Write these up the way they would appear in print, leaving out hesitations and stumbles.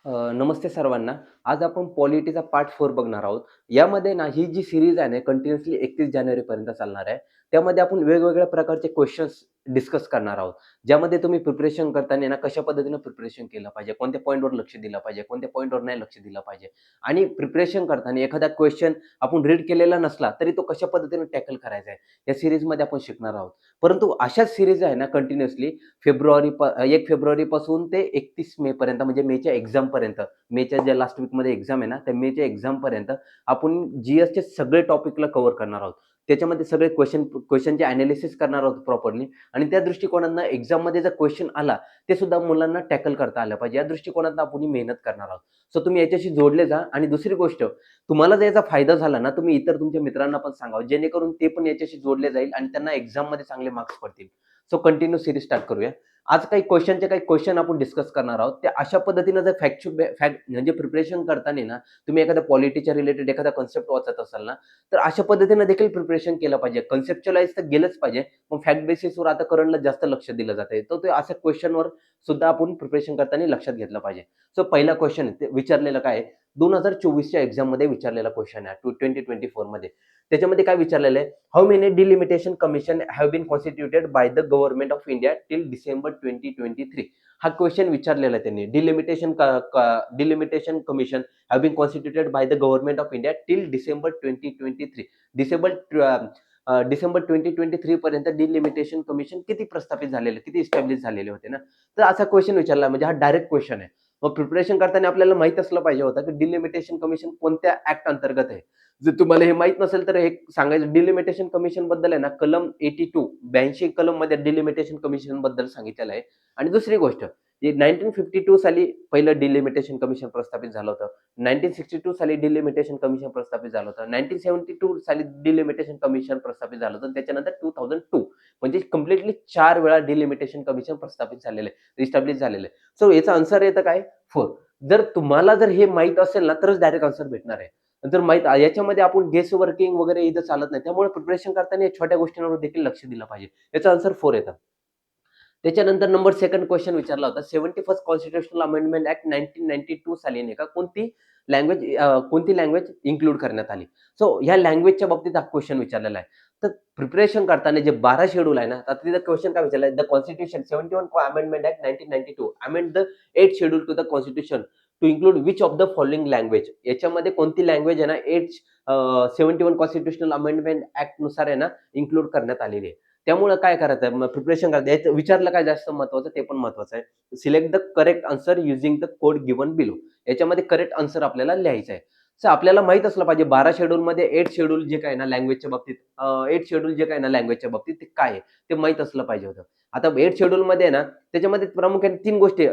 नमस्ते सर्वांना. आज आपण पॉलिटीचा पार्ट 4 बघणार आहोत. यामध्ये ना ही जी सीरीज आहे ना कंटिन्युअसली 31 जानेवारीपर्यंत चालणार आहे. त्यामध्ये आपण वेगवेगळ्या प्रकारचे क्वेशन्स डिस्कस करणार आहोत. ज्यामध्ये तुम्ही प्रिपरेशन करताना ना कशा पद्धतीनं प्रिपरेशन केलं पाहिजे, कोणत्या पॉइंटवर लक्ष दिलं पाहिजे, कोणत्या पॉइंटवर नाही लक्ष दिलं पाहिजे आणि प्रिपरेशन करताना एखादा क्वेशन आपण रीड केलेला नसला तरी तो कशा पद्धतीने टॅकल करायचा आहे, या सीरीजमध्ये आपण शिकणार आहोत. परंतु अशाच सीरीज आहे ना कंटिन्युअसली 1 फेब्रुवारीपासून ते 31 मेपर्यंत म्हणजे मेच्या एक्झामपर्यंत, मेच्या ज्या लास्ट वीकमध्ये एक्झाम आहे ना, त्या मेच्या एक्झामपर्यंत आपण जी-एसचे सगळे टॉपिकला कव्हर करणार आहोत. त्याच्यामध्ये सगळे क्वेशनचे एनालिसिस करणार आहोत प्रॉपरली आणि त्या दृष्टिकोनातनं एक्झाममध्ये जर क्वेशन आला, ते सुद्धा मुलांना टॅकल करता आलं पाहिजे. या दृष्टिकोनातनं आपण ही मेहनत करणार आहोत. सो तुम्ही याच्याशी जोडले जा आणि दुसरी गोष्ट, तुम्हाला जर याचा फायदा झाला ना, तुम्ही इतर तुमच्या मित्रांना पण सांगावं, जेणेकरून ते पण याच्याशी जोडले जाईल आणि त्यांना एक्झाममध्ये चांगले मार्क्स पडतील. सो कंटिन्यू सीरीज स्टार्ट करूया. आज काही क्वेश्चन आपण डिस्कस करणार आहोत. ते अशा पद्धतीनं जर फॅक्ट म्हणजे प्रिपरेशन करताना ना, तुम्ही एखाद्या पॉलिटीच्या रिलेटेड एखादा कन्सेप्ट वाचत असाल ना, तर अशा पद्धतीनं देखील प्रिपरेशन केलं पाहिजे. कन्सेप्च्युअलाइज तर गेलंच पाहिजे. मग फॅक्ट बेसिसवर आता करंटला जास्त लक्ष दिलं जातंय. तर ते अशा क्वेश्चनवर सुद्धा आपण प्रिपरेशन करताना लक्षात घेतलं पाहिजे. सो पहिला क्वेश्चन ते विचारलेलं काय आहे? 2024च्या एक्झाममध्ये विचारलेला क्वेश्चन आहे 2024 मध्ये. त्याच्यामध्ये काय विचारलेलं आहे? How many delimitation commission have been constituted by the government of India till December 2023. हा क्वेश्चन विचारलेला आहे त्यांनी. Delimitation commission have been constituted by the government of India till December 2023. December 2023 पर्यंत डिलिमिटेशन कमिशन किती प्रस्थापित झालेले, किती इस्टॅब्लिश झालेले होते ना. तर असा क्वेश्चन विचारला म्हणजे हा डायरेक्ट क्वेश्चन आहे. मग प्रिपरेशन करताना आपल्याला माहित असलं पाहिजे होतं की डिलिमिटेशन कमिशन कोणत्या ऍक्ट अंतर्गत आहे. जर तुम्हाला हे माहित नसेल तर हे सांगायचं, डिलिमिटेशन कमिशन बद्दल आहे ना, कलम 82 कलम मध्ये डिलिमिटेशन कमिशन बद्दल सांगितलेलं आहे. आणि दुसरी गोष्ट, 1952 साली पहिलं डिलिमिटेशन कमिशन प्रस्थापित झालं होतं. 1962 साली डिलिमिटेशन कमिशन प्रस्थापित झालं होतं. 1972 साली डिलिमिटेशन कमिशन प्रस्थापित झालं होतं. त्याच्यानंतर 2002 म्हणजे कंप्लिटली 4 वेळा डिलिमिटेशन कमिशन प्रस्थापित झालेलं आहे, रिस्टॅब्लिश झालेलं आहे. सो याचा आन्सर येतं काय? 4. जर तुम्हाला हे माहित असेल ना, तरच डायरेक्ट आन्सर भेटणार आहे. जर माहीत याच्यामध्ये आपण गेस वर्किंग वगैरे इथं चालत नाही. त्यामुळे प्रिपरेशन करताना या छोट्या गोष्टींवर देखील लक्ष दिलं पाहिजे. याचा आन्सर 4 येतं. त्याच्यानंतर नंबर सेकंड क्वेश्चन विचारला होता. 71st कॉन्स्टिट्यूशनल अमेंडमेंट ॲक्ट 1992 साली नाही का कोणती लँग्वेज इन्क्लूड करण्यात आली. सो ह्या लँग्वेजच्या बाबतीत हा क्वेश्चन विचारलेला आहे. तर प्रिपरेशन करताना जे 12 शेड्यूल आहे ना, तर तिथं क्वेश्चन काय विचारलाय? The constitution 71 amendment act 1992 amend the 8th schedule to the constitution to include which of the following language. याच्यामध्ये कोणती लँग्वेज आहे ना 71 कॉन्स्टिट्यूशनल अमेंडमेंट ॲक्ट नुसार आहे ना इन्क्लूड करण्यात आलेली आहे. त्यामुळे काय करायचं, मग प्रिपरेशन करायचं. याचं विचारलं काय जास्त महत्वाचं, ते पण महत्वाचं आहे. Select the correct answer using the code given below. याच्यामध्ये करेक्ट आन्सर आपल्याला लिहायचं आहे. सो आपल्याला माहित असलं पाहिजे 12 शेड्यूलमध्ये 8 शेड्यूल जे काय ना लँग्वेजच्या बाबतीत 8 शेड्यूल जे काय ना लँग्वेजच्या बाबतीत ते काय आहे ते माहित असलं पाहिजे होतं. आता 8 शेड्यूलमध्ये आहे ना, त्याच्यामध्ये प्रामुख्याने 3 गोष्टी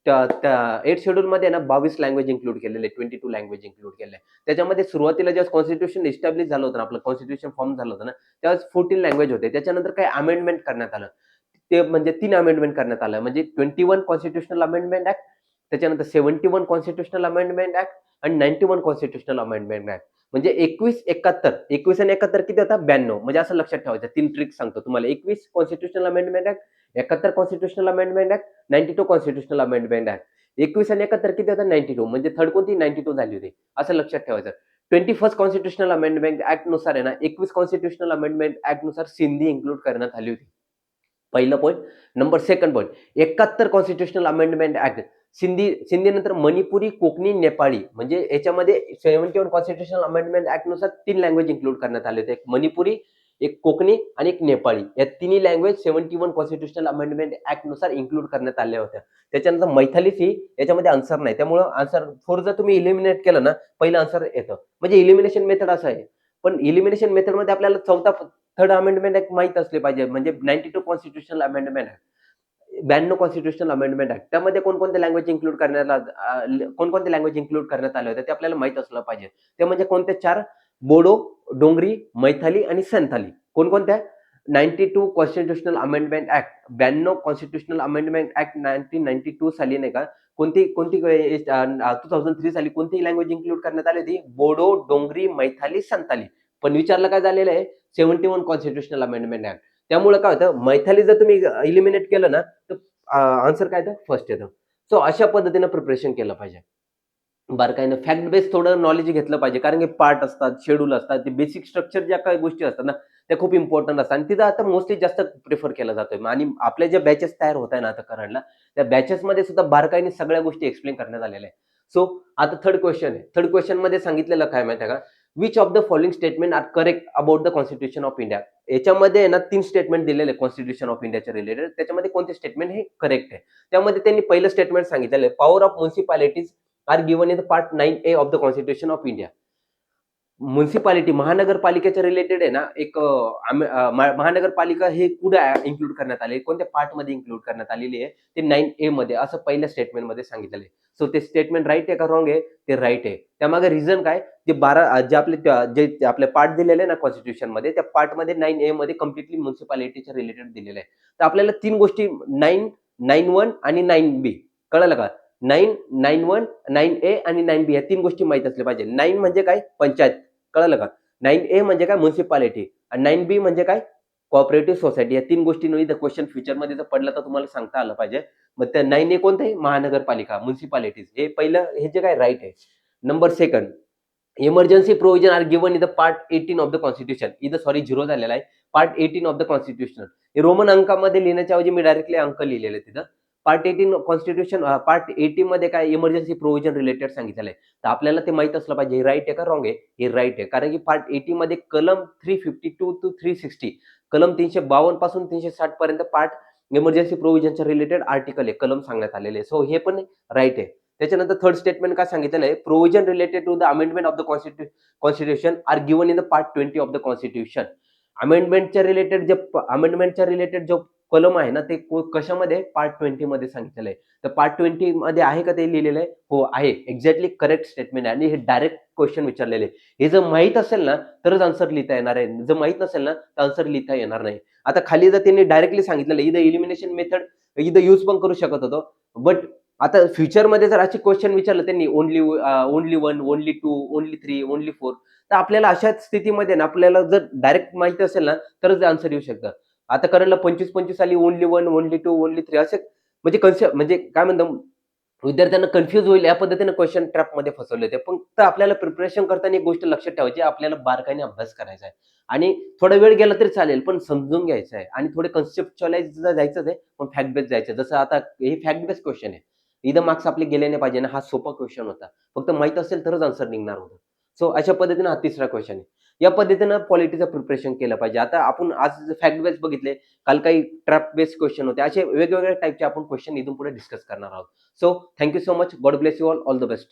त्या त्या 8 शेड्यूलमध्ये आहे ना 22 लँग्वेज इन्क्लूड केलेले आहेत, 22 लँग्वेज इन्क्लूड केलेल्या आहेत. त्याच्यामध्ये सुरुवातीला जेव्हा कॉन्स्टिट्यूशन एस्टॅब्लिश झालं होतं ना, आपलं कॉन्स्टिट्यूशन फॉर्म झालं होतं ना, त्यावेळेस 14 लँग्वेज होते. त्याच्यानंतर काही अमेंडमेंट करण्यात आलं. ते म्हणजे 3 अमेंडमेंट करण्यात आलं. म्हणजे 21 कॉन्स्टिट्यूशनल अमेंडमेंट ॲक्ट, त्याच्यानंतर 71 कॉन्स्टिट्यूशनल अमेंडमेंट ॲक्ट आणि 91 कॉन्स्टिट्यूशनल अमेंडमेंट ॲक्ट. म्हणजे 21 आणि 71 किती होतात? 92. म्हणजे असं लक्षात ठेवायचं. 3 ट्रिक सांगतो तुम्हाला. 21 constitutional amendment act, 71 constitutional amendment act, 92 constitutional amendment act. 21 आणि 71 किती होतात? 92. म्हणजे थर्ड कोणती? 92 झाली होती. असं लक्षात ठेवायचं. 21st कॉन्स्टिट्यूशनल अमेंडमेंट ॲक्ट नुसार आहे ना, 21 कॉन्स्टिट्यूशनल अमेंडमेंट ॲक्ट नुसार सिंधी इन्क्लूड करण्यात आली होती. पहिलं point. Number second point, 71 constitutional amendment act Sindhi नंतर मणिपुरी, कोकणी, नेपाळी म्हणजे याच्यामध्ये 71 कॉन्स्टिट्यूशनल अमेंडमेंट ॲक्ट नुसार 3 लँग्वेज इन्क्लूड करण्यात आले होते. एक मणिपुरी, एक कोकणी आणि एक नेपाळी. या तिन्ही लँग्वेज 71 कॉन्स्टिट्यूशनल अमेंडमेंट ॲक्ट नुसार इन्क्लूड करण्यात आल्या होत्या. त्याच्यानंतर मैथलीच ही याच्यामध्ये आन्सर नाही. त्यामुळं आन्सर 4 जर तुम्ही इलिमिनेट केलं ना, पहिलं आन्सर येतं. म्हणजे इलिमिनेशन मेथड असं आहे. पण इलिमिनेशन मेथडमध्ये आपल्याला थर्ड अमेंडमेंट ॲक्ट माहीत असले पाहिजे. म्हणजे 92 constitutional amendment act, 92 constitutional amendment act. त्यामध्ये कोणकोणत्या लँग्वेज इन्क्लूड कोणकोणत्या लँग्वेज इन्क्लूड करण्यात आल्या होत्या ते आपल्याला माहीत असलं पाहिजे. ते म्हणजे कोणत्या 4? बोडो, डोंगरी, मैथली आणि संथाली. कोणकोणत्या? 92 constitutional amendment act, 92 constitutional amendment act 1992 साली नाही का, कोणती कोणती 2003 साली कोणती लँग्वेज इन्क्लूड करण्यात आली होती? बोडो, डोंगरी, मैथली, संथाली. पण विचारलं काय झालेलं आहे? 71 कॉन्स्टिट्यूशनल अमेंडमेंट ॲक्ट. त्यामुळे काय होतं, मैथली जर तुम्ही इलिमिनेट केलं ना, तर आन्सर काय येतं? फर्स्ट येतं. सो अशा पद्धतीनं प्रिपरेशन केलं पाहिजे. बारकाईनं फॅक्ट बेस थोडं नॉलेज घेतलं पाहिजे. कारण की पार्ट असतात, शेड्यूल असतात, ते बेसिक स्ट्रक्चर ज्या काही गोष्टी असतात ना, त्या खूप इम्पोर्टंट असतात आणि तिथं आता मोस्टली जास्त प्रिफर केला जातोय. आणि आपल्या ज्या बॅचेस तयार होत आहे ना आता करंटला, त्या बॅचेसमध्ये सुद्धा बारकाईने सगळ्या गोष्टी एक्सप्लेन करण्यात आलेल्या आहे. सो आता थर्ड क्वेश्चन आहे. थर्ड क्वेश्चनमध्ये सांगितलेलं काय माहिती आहे का? Which of the following statement are correct about the constitution of India? याच्यामध्ये आहे ना 3 स्टेटमेंट दिलेले आहे कॉन्स्टिट्यूशन ऑफ इंडियाच्या रिलेटेड. त्याच्यामध्ये कोणते स्टेटमेंट हे करेक्ट आहे? त्यामध्ये त्यांनी पहिलं स्टेटमेंट सांगितलेलं आहे, power of municipalities are given in the part 9A of the constitution of India. Municipality महानगरपालिकेच्या रिलेटेड आहे ना एक महानगरपालिका हे कुठे इन्क्लूड करण्यात आले, कोणत्या पार्टमध्ये इन्क्लूड करण्यात आलेली आहे, ते 9A मध्ये असं पहिल्या स्टेटमेंटमध्ये सांगितलेलं आहे. सो ते स्टेटमेंट राईट आहे का रॉंग आहे? ते राईट आहे. त्यामागे रिझन काय? जे 12 जे आपले पार्ट दिलेले आहे ना कॉन्स्टिट्यूशनमध्ये, त्या पार्टमध्ये 9A मध्ये कंप्लीटली म्युनिसिपालिटीच्या रिलेटेड दिलेलं आहे. तर आपल्याला 3 गोष्टी 9, 9(1) आणि 9B कळलं का? 9, 9(1), 9A आणि 9B या 3 गोष्टी माहीत असल्या पाहिजे. 9 म्हणजे काय? पंचायत. कळलं का? 9A म्हणजे काय? म्युनिसिपालिटी आणि 9B म्हणजे काय? Cooperative society. या 3 गोष्टी इथं क्वेश्चन फ्युचरमध्ये जर पडला तर तुम्हाला सांगता आलं पाहिजे. मग त्या 9A कोणतं आहे? महानगरपालिका, म्युनिसिपालिटीज. हे पहिलं हे जे काय राइट आहे. Number 2 emergency provision are given in the part 18 of the constitution. इथं सॉरी 0 झालेला आहे. Part 18 of the constitution. हे रोमन अंकामध्ये लिहिण्याच्या ऐवजी मी डायरेक्टली अंक लिहिलेले तिथं. पार्ट 18 कॉन्स्टिट्यूशन पार्ट 80 मध्ये काय इमर्जन्सी प्रोव्हिजन रिलेटेड सांगितलेलं आहे. तर आपल्याला ते माहीत असलं पाहिजे हे राइट आहे का रॉंग आहे? हे राइट आहे. कारण की पार्ट 80 मध्ये कलम 352 टू 360 कलम 352 पासून 360 पर्यंत पार्ट इमर्जन्सी प्रोव्हिजनच्या रिलेटेड आर्टिकल आहे, कलम सांगण्यात आलेले आहे. सो हे पण राइट आहे. त्याच्यानंतर थर्ड स्टेटमेंट काय सांगितलेलं आहे? Provision related to the amendment of the constitution are given in the part 20 of the constitution. अमेंडमेंटच्या रिलेटेड जो कलम आहे ना, ते कशामध्ये पार्ट 20 मध्ये सांगितलेलं आहे. तर पार्ट 20 मध्ये आहे का ते लिहिलेलं आहे? हो आहे. एक्झॅक्टली करेक्ट स्टेटमेंट आहे आणि हे डायरेक्ट क्वेश्चन विचारलेले आहे. हे जर माहीत असेल ना, तरच आन्सर लिहिता येणार आहे. जर माहीत नसेल ना, तर आन्सर लिहिता येणार नाही. आता खाली जर त्यांनी डायरेक्टली सांगितलेलं इथं एलिमिनेशन मेथड इथं यूज पण करू शकत होतो. बट आता फ्युचरमध्ये जर असे क्वेश्चन विचारले त्यांनी ओन्ली 1, ओन्ली 2, ओन्ली 3, ओन्ली 4 तर आपल्याला अशा स्थितीमध्ये ना आपल्याला जर डायरेक्ट माहिती असेल ना, तरच आन्सर येऊ शकतं. आता करंटला 25-25 साली ओन्ली 1, ओन्ली 2, ओन्ली 3 असे म्हणजे कन्सेप्ट म्हणजे काय म्हणतो विद्यार्थ्यांना कन्फ्यूज होईल या पद्धतीने क्वेश्चन ट्रॅपमध्ये फसवले होते. फक्त आपल्याला प्रिपरेशन करताना एक गोष्ट लक्षात ठेवायची आपल्याला बारकाईने अभ्यास करायचा आहे आणि थोडा वेळ गेला तरी चालेल, पण समजून घ्यायचं आहे आणि थोडे कन्सेप्च्युअलाइज जायचंच आहे, पण फॅक्ट बेस जायचं. जसं आता हे फॅक्ट बेस क्वेश्चन आहे. इथं मार्क्स आपले गेले नाही पाहिजे ना, हा सोपा क्वेश्चन होता. फक्त माहीत असेल तरच आन्सर निघणार होतं. सो अशा पद्धतीने हा तिसरा क्वेश्चन आहे. या पद्धतीनं पॉलिटीचं प्रिपरेशन केलं पाहिजे. आता आपण आज फॅक्ट बेस बघितले, काल काही ट्रॅप बेस्ड क्वेश्चन होते. असे वेगवेगळ्या टाइपचे आपण क्वेश्चन इथून पुढे डिस्कस करणार आहोत. So thank you so much. God bless you all. All the best.